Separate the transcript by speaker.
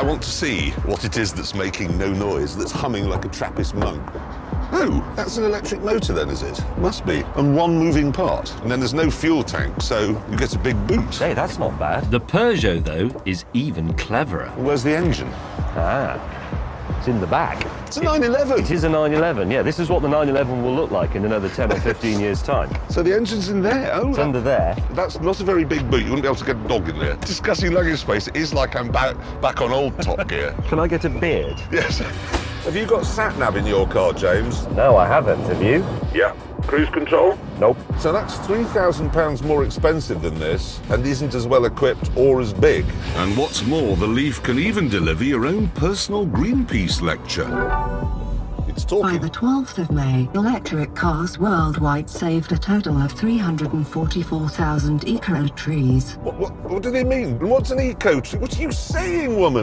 Speaker 1: I want to see what it is that's making no noise, that's humming like a Trappist monk. Oh, that's an electric motor then, is it? Must be. And one moving part. And then there's no fuel tank, so you get a big boot.
Speaker 2: Hey, that's not bad.
Speaker 3: The Peugeot, though, is even cleverer.
Speaker 1: Where's the engine?
Speaker 2: It's in the back.
Speaker 1: It's a 911.
Speaker 2: It is a 911, yeah. This is what the 911 will look like in another 10 or 15 years' time.
Speaker 1: So the engine's in there? Oh,
Speaker 2: It's under there.
Speaker 1: That's not a very big boot. You wouldn't be able to get a dog in there. Discussing luggage space, it is like I'm back on old Top Gear.
Speaker 2: Can I get a beard?
Speaker 1: Yes. Have you got sat-nav in your car, James?
Speaker 2: No, I haven't. Have you?
Speaker 1: Yeah. Cruise control?
Speaker 2: Nope.
Speaker 1: So that's £3,000 more expensive than this, and isn't as well equipped or as big. And what's more, the Leaf can even deliver your own personal Greenpeace lecture. It's
Speaker 4: By
Speaker 1: talking.
Speaker 4: the 12th of May, electric cars worldwide saved a total of 344,000 eco trees.
Speaker 1: What do they mean? What's an eco tree? What are you saying, woman?